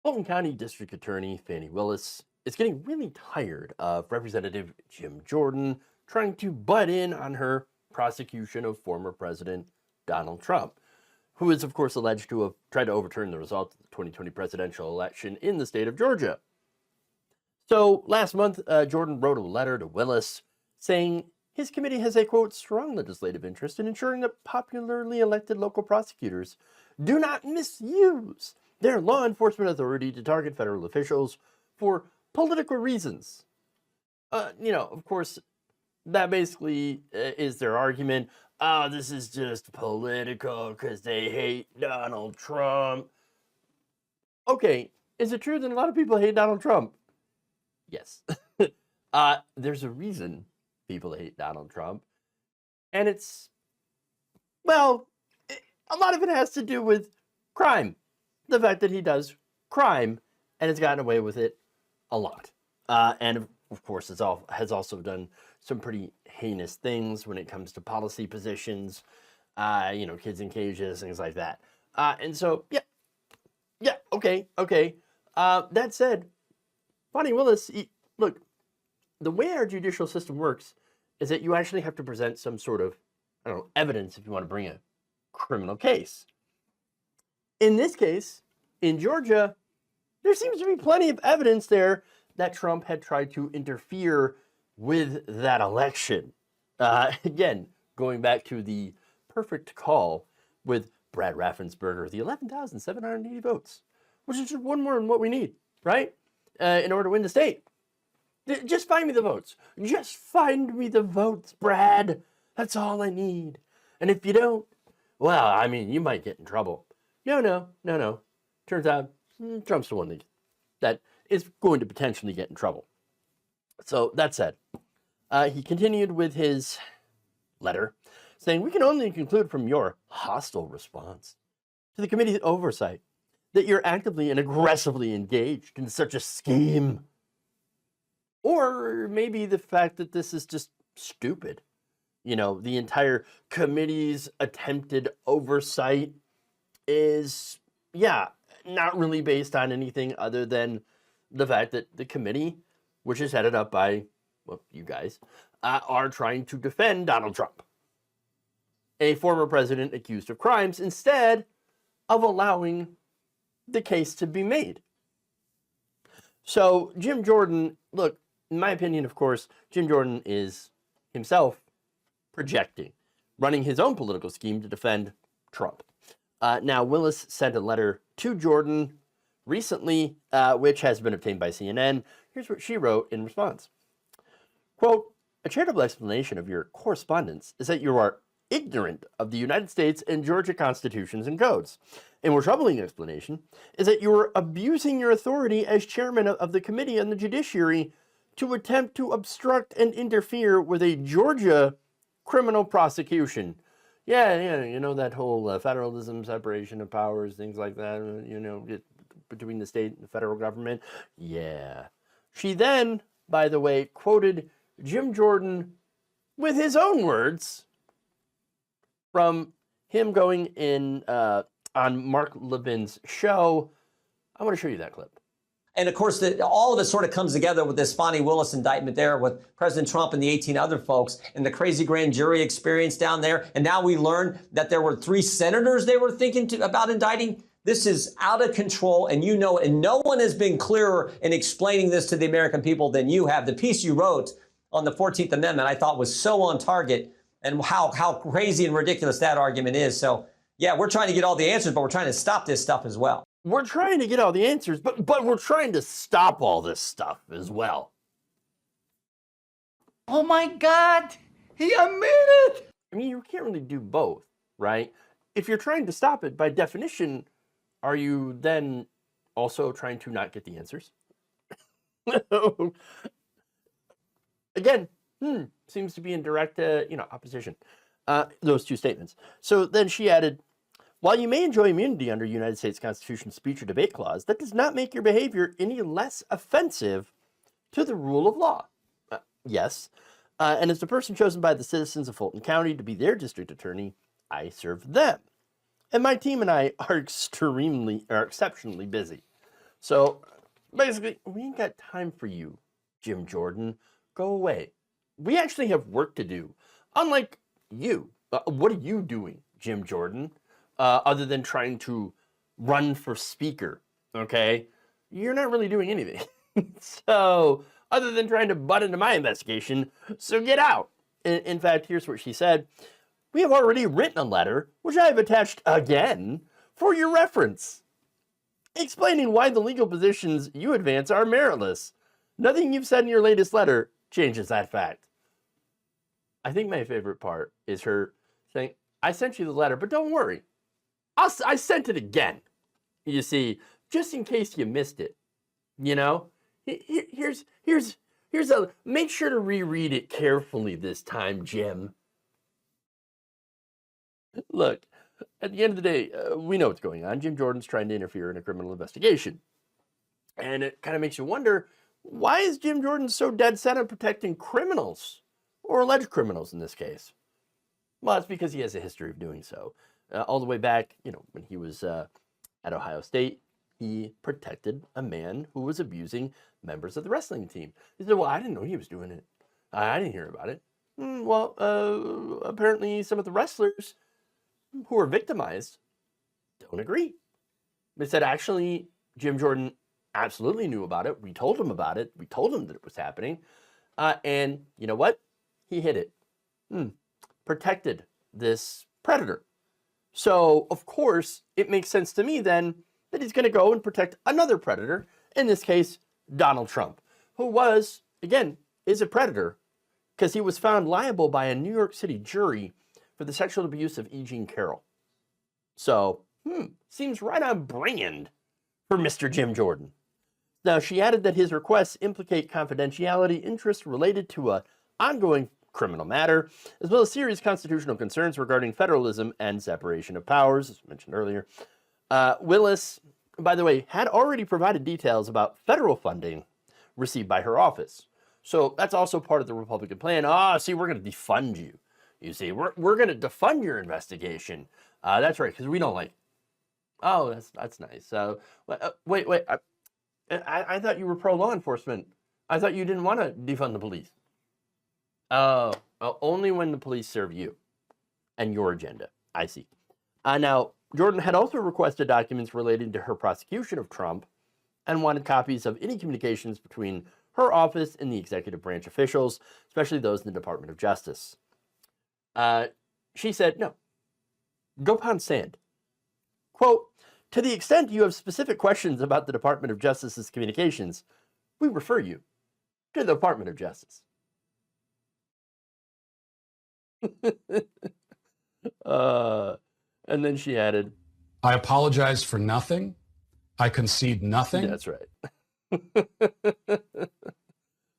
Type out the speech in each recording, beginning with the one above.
Fulton County District Attorney Fani Willis is getting really tired of Representative Jim Jordan trying to butt in on her prosecution of former President Donald Trump, who is, of course, alleged to have tried to overturn the result of the 2020 presidential election in the state of Georgia. So last month, Jordan wrote a letter to Willis saying his committee has a, quote, strong legislative interest in ensuring that popularly elected local prosecutors do not misuse their law enforcement authority to target federal officials for political reasons. Of course, that basically is their argument. Oh, this is just political because they hate Donald Trump. Okay, is it true that a lot of people hate Donald Trump? Yes. There's a reason people hate Donald Trump. And it's, well, a lot of it has to do with crime. The fact that he does crime and has gotten away with it a lot. And of course, has also done some pretty heinous things when it comes to policy positions, kids in cages, things like that. And so, okay. That said, Fani Willis, look, the way our judicial system works is that you actually have to present some sort of, evidence if you want to bring a criminal case. In this case, in Georgia, there seems to be plenty of evidence there that Trump had tried to interfere with that election. Again, going back to the perfect call with Brad Raffensperger, the 11,780 votes, which is just one more than what we need, right? In order to win the state. Just find me the votes. Just find me the votes, Brad. That's all I need. And if you don't, well, you might get in trouble. No. Turns out Trump's the one that is going to potentially get in trouble. So that said, he continued with his letter saying, we can only conclude from your hostile response to the committee's oversight that you're actively and aggressively engaged in such a scheme. Or maybe the fact that this is just stupid. The entire committee's attempted oversight is, not really based on anything other than the fact that the committee, which is headed up by, you guys, are trying to defend Donald Trump, a former president accused of crimes, instead of allowing the case to be made. So Jim Jordan, look, in my opinion, of course, Jim Jordan is himself projecting, running his own political scheme to defend Trump. Now, Willis sent a letter to Jordan recently, which has been obtained by CNN. Here's what she wrote in response. Quote, a charitable explanation of your correspondence is that you are ignorant of the United States and Georgia constitutions and codes. A more troubling explanation is that you are abusing your authority as chairman of the Committee on the Judiciary to attempt to obstruct and interfere with a Georgia criminal prosecution. That whole federalism, separation of powers, things like that, between the state and the federal government. Yeah. She then, by the way, quoted Jim Jordan with his own words from him going in on Mark Levin's show. I want to show you that clip. And of course, all of it sort of comes together with this Fani Willis indictment there with President Trump and the 18 other folks and the crazy grand jury experience down there. And now we learn that there were 3 senators they were thinking about indicting. This is out of control, and and no one has been clearer in explaining this to the American people than you have. The piece you wrote on the 14th Amendment I thought was so on target, and how crazy and ridiculous that argument is. So, yeah, we're trying to get all the answers, but we're trying to stop this stuff as well. We're trying to get all the answers, but we're trying to stop all this stuff as well. Oh my God, he admitted! You can't really do both, right? If you're trying to stop it, by definition, are you then also trying to not get the answers? Again, seems to be in direct, opposition. Those two statements. So then she added, while you may enjoy immunity under United States Constitution speech or debate clause, that does not make your behavior any less offensive to the rule of law. Yes. And as the person chosen by the citizens of Fulton County to be their district attorney, I serve them. And my team and I are exceptionally busy. So basically, we ain't got time for you, Jim Jordan. Go away. We actually have work to do. Unlike you. What are you doing, Jim Jordan, other than trying to run for speaker, okay? You're not really doing anything. So, other than trying to butt into my investigation, so get out. In fact, here's what she said. We have already written a letter, which I have attached again, for your reference, explaining why the legal positions you advance are meritless. Nothing you've said in your latest letter changes that fact. I think my favorite part is her saying, I sent you the letter, but don't worry. I sent it again. You see, just in case you missed it, you know? Here's a, make sure to reread it carefully this time, Jim. Look, at the end of the day, we know what's going on. Jim Jordan's trying to interfere in a criminal investigation. And it kind of makes you wonder, why is Jim Jordan so dead set on protecting criminals? Or alleged criminals in this case? Well, it's because he has a history of doing so. All the way back, when he was at Ohio State, he protected a man who was abusing members of the wrestling team. He said, well, I didn't know he was doing it. I didn't hear about it. Apparently some of the wrestlers who were victimized don't agree. They said, actually, Jim Jordan absolutely knew about it. We told him about it. We told him that it was happening. And you know what? He hid it. Protected this predator. So, of course, it makes sense to me then that he's going to go and protect another predator, in this case, Donald Trump, who was, again, is a predator because he was found liable by a New York City jury for the sexual abuse of E. Jean Carroll. So, seems right on brand for Mr. Jim Jordan. Now, she added that his requests implicate confidentiality interests related to an ongoing criminal matter, as well as serious constitutional concerns regarding federalism and separation of powers, as mentioned earlier. Willis, by the way, had already provided details about federal funding received by her office. So that's also part of the Republican plan. See, we're going to defund you. You see, we're going to defund your investigation. That's right, because we don't like. Oh, that's nice. Wait. I thought you were pro law enforcement. I thought you didn't want to defund the police. Only when the police serve you and your agenda. I see. Now, Jordan had also requested documents relating to her prosecution of Trump and wanted copies of any communications between her office and the executive branch officials, especially those in the Department of Justice. She said, no, go pound sand. Quote, to the extent you have specific questions about the Department of Justice's communications, we refer you to the Department of Justice. And then she added, I apologize for nothing. I concede nothing. That's right.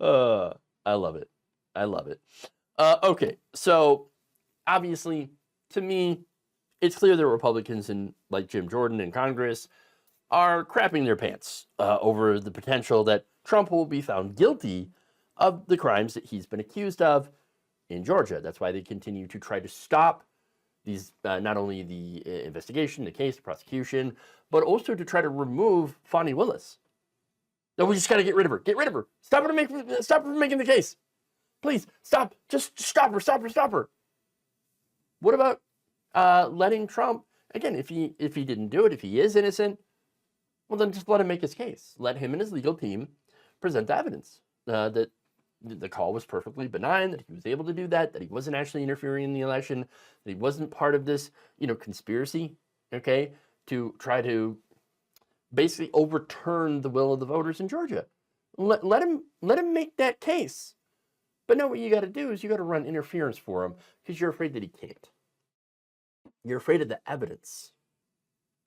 I love it. I love it. Okay, so obviously, to me, it's clear that Republicans like Jim Jordan in Congress are crapping their pants over the potential that Trump will be found guilty of the crimes that he's been accused of in Georgia. That's why they continue to try to stop these, not only the investigation, the case, the prosecution, but also to try to remove Fani Willis. No, we just got to get rid of her. Get rid of her. Stop her from making the case. Please, stop. Just stop her. What about letting Trump, again, if he didn't do it, if he is innocent, well, then just let him make his case. Let him and his legal team present the evidence that the call was perfectly benign, that he was able to do that he wasn't actually interfering in the election, that he wasn't part of this, conspiracy, okay, to try to basically overturn the will of the voters in Georgia. Let him make that case. But no, what you got to do is you got to run interference for him because you're afraid that he can't. You're afraid of the evidence.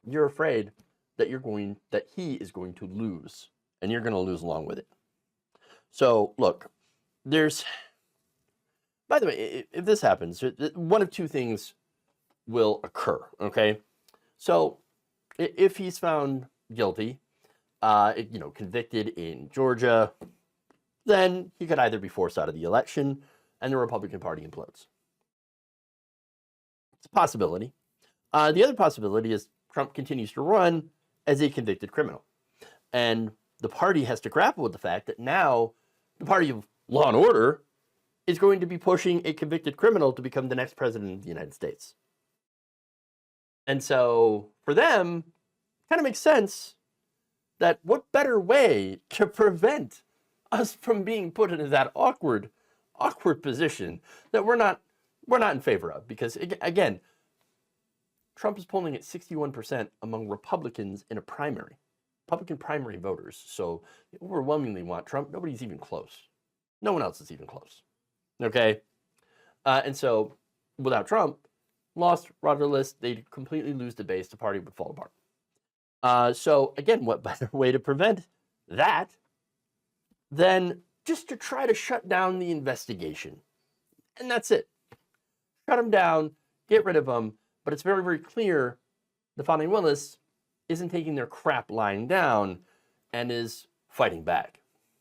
You're afraid that he is going to lose, and you're going to lose along with it. So look, by the way, if this happens, one of two things will occur, okay? So if he's found guilty, convicted in Georgia, then he could either be forced out of the election and the Republican Party implodes. It's a possibility. The other possibility is Trump continues to run as a convicted criminal. And the party has to grapple with the fact that now the party of law and order is going to be pushing a convicted criminal to become the next president of the United States. And so for them, it kind of makes sense that what better way to prevent us from being put into that awkward position that we're not in favor of. Because again, Trump is polling at 61% among Republicans in a primary, Republican primary voters. So they overwhelmingly want Trump. Nobody's even close. No one else is even close. Okay? And so without Trump, lost, rudderless, they'd completely lose the base. The party would fall apart. So again, what better way to prevent that than just to try to shut down the investigation? And that's it. Shut them down, get rid of them. But it's very, very clear the Fani Willis isn't taking their crap lying down and is fighting back.